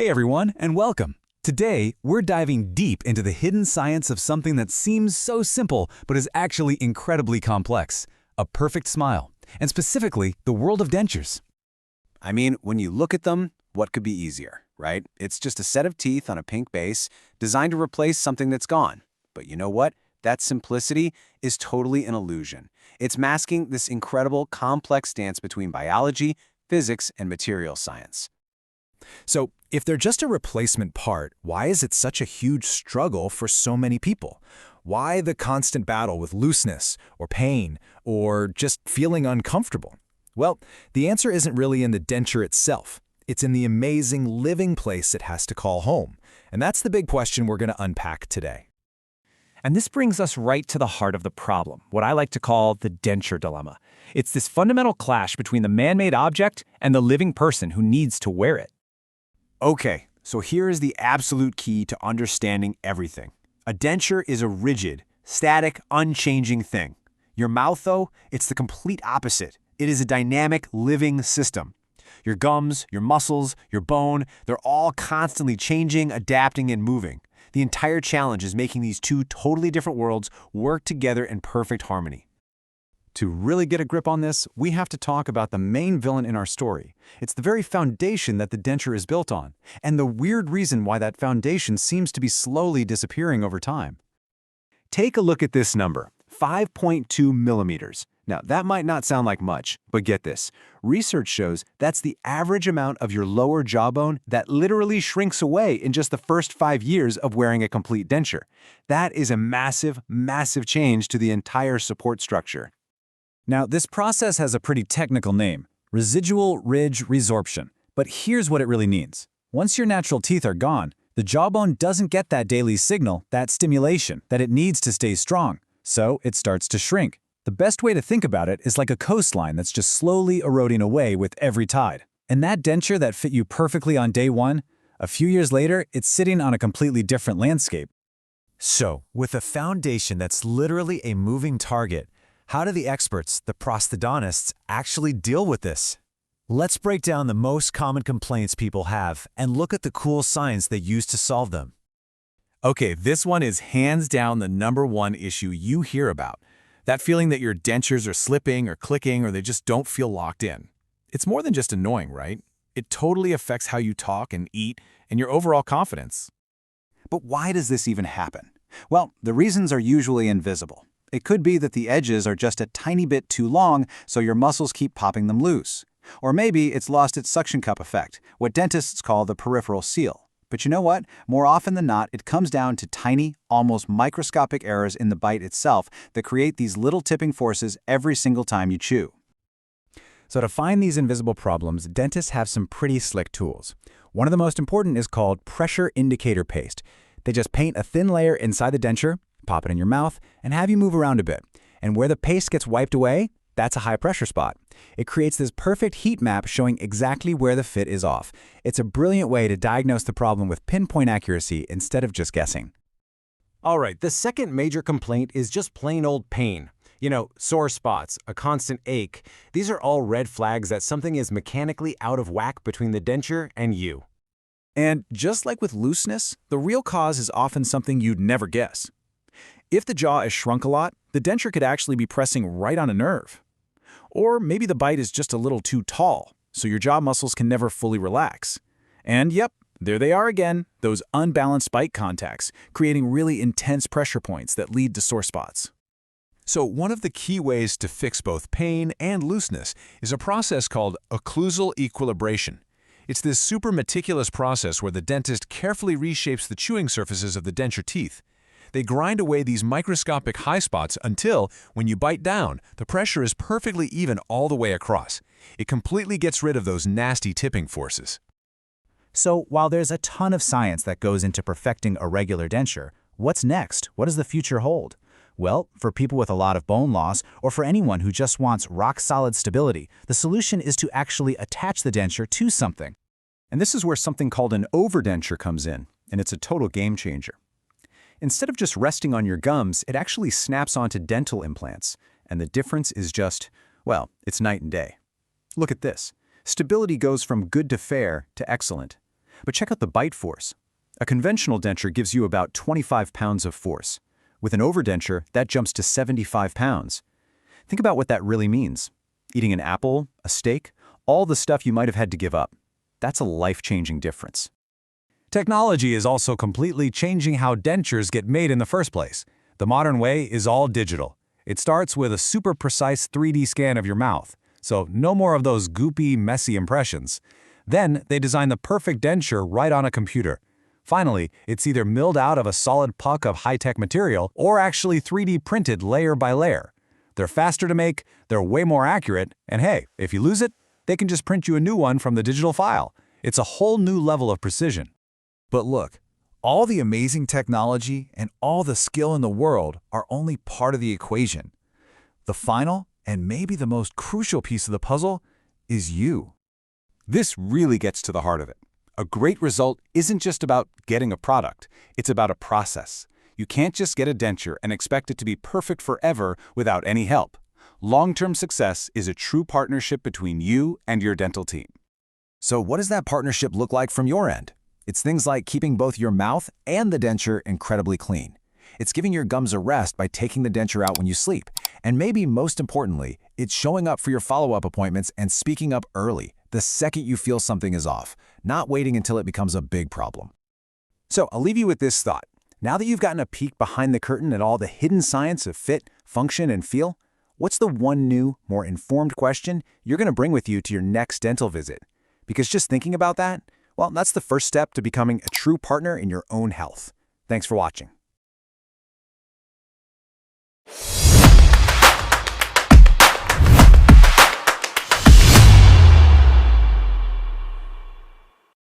Hey everyone, and welcome. Today, we're diving deep into the hidden science of something that seems so simple but is actually incredibly complex: a perfect smile, and specifically, the world of dentures. I mean, when you look at them, what could be easier, right? It's just a set of teeth on a pink base designed to replace something that's gone. But you know what? That simplicity is totally an illusion. It's masking this incredible, complex dance between biology, physics, and material science. So, if they're just a replacement part, why is it such a huge struggle for so many people? Why the constant battle with looseness, or pain, or just feeling uncomfortable? Well, the answer isn't really in the denture itself. It's in the amazing living place it has to call home. And that's the big question we're going to unpack today. And this brings us right to the heart of the problem, what I like to call the denture dilemma. It's this fundamental clash between the man-made object and the living person who needs to wear it. Okay, so here is the absolute key to understanding everything. A denture is a rigid, static, unchanging thing. Your mouth, though, it's the complete opposite. It is a dynamic, living system. Your gums, your muscles, your bone, they're all constantly changing, adapting, and moving. The entire challenge is making these two totally different worlds work together in perfect harmony. To really get a grip on this, we have to talk about the main villain in our story. It's the very foundation that the denture is built on, and the weird reason why that foundation seems to be slowly disappearing over time. Take a look at this number, 5.2 millimeters. Now, that might not sound like much, but get this. Research shows that's the average amount of your lower jawbone that literally shrinks away in just the first 5 years of wearing a complete denture. That is a massive, massive change to the entire support structure. Now, this process has a pretty technical name: residual ridge resorption. But here's what it really means. Once your natural teeth are gone, the jawbone doesn't get that daily signal, that stimulation, that it needs to stay strong. So it starts to shrink. The best way to think about it is like a coastline that's just slowly eroding away with every tide. And that denture that fit you perfectly on day one, a few years later, it's sitting on a completely different landscape. So, with a foundation that's literally a moving target, how do the experts, the prosthodontists, actually deal with this? Let's break down the most common complaints people have and look at the cool science they use to solve them. Okay, this one is hands down the #1 issue you hear about. That feeling that your dentures are slipping or clicking or they just don't feel locked in. It's more than just annoying, right? It totally affects how you talk and eat and your overall confidence. But why does this even happen? Well, the reasons are usually invisible. It could be that the edges are just a tiny bit too long, so your muscles keep popping them loose. Or maybe it's lost its suction cup effect, what dentists call the peripheral seal. But you know what? More often than not, it comes down to tiny, almost microscopic errors in the bite itself that create these little tipping forces every single time you chew. So to find these invisible problems, dentists have some pretty slick tools. One of the most important is called pressure indicator paste. They just paint a thin layer inside the denture, pop it in your mouth, and have you move around a bit. And where the paste gets wiped away, that's a high pressure spot. It creates this perfect heat map showing exactly where the fit is off. It's a brilliant way to diagnose the problem with pinpoint accuracy instead of just guessing. All right, the second major complaint is just plain old pain. Sore spots, a constant ache. These are all red flags that something is mechanically out of whack between the denture and you. And just like with looseness, the real cause is often something you'd never guess. If the jaw is shrunk a lot, the denture could actually be pressing right on a nerve. Or maybe the bite is just a little too tall, so your jaw muscles can never fully relax. And yep, there they are again, those unbalanced bite contacts, creating really intense pressure points that lead to sore spots. So one of the key ways to fix both pain and looseness is a process called occlusal equilibration. It's this super meticulous process where the dentist carefully reshapes the chewing surfaces of the denture teeth. They grind away these microscopic high spots until, when you bite down, the pressure is perfectly even all the way across. It completely gets rid of those nasty tipping forces. So, while there's a ton of science that goes into perfecting a regular denture, what's next? What does the future hold? Well, for people with a lot of bone loss, or for anyone who just wants rock-solid stability, the solution is to actually attach the denture to something. And this is where something called an overdenture comes in, and it's a total game changer. Instead of just resting on your gums, it actually snaps onto dental implants, and the difference is just, well, it's night and day. Look at this. Stability goes from good to fair to excellent. But check out the bite force. A conventional denture gives you about 25 pounds of force. With an overdenture, that jumps to 75 pounds. Think about what that really means. Eating an apple, a steak, all the stuff you might have had to give up. That's a life-changing difference. Technology is also completely changing how dentures get made in the first place. The modern way is all digital. It starts with a super precise 3D scan of your mouth, so no more of those goopy, messy impressions. Then they design the perfect denture right on a computer. Finally, it's either milled out of a solid puck of high-tech material or actually 3D printed layer by layer. They're faster to make, they're way more accurate, and hey, if you lose it, they can just print you a new one from the digital file. It's a whole new level of precision. But look, all the amazing technology and all the skill in the world are only part of the equation. The final, and maybe the most crucial piece of the puzzle, is you. This really gets to the heart of it. A great result isn't just about getting a product, it's about a process. You can't just get a denture and expect it to be perfect forever without any help. Long-term success is a true partnership between you and your dental team. So what does that partnership look like from your end? It's things like keeping both your mouth and the denture incredibly clean. It's giving your gums a rest by taking the denture out when you sleep. And maybe most importantly, it's showing up for your follow-up appointments and speaking up early, the second you feel something is off, not waiting until it becomes a big problem. So I'll leave you with this thought. Now that you've gotten a peek behind the curtain at all the hidden science of fit, function, and feel, what's the one new, more informed question you're going to bring with you to your next dental visit? Because just thinking about that, well, that's the first step to becoming a true partner in your own health. Thanks for watching.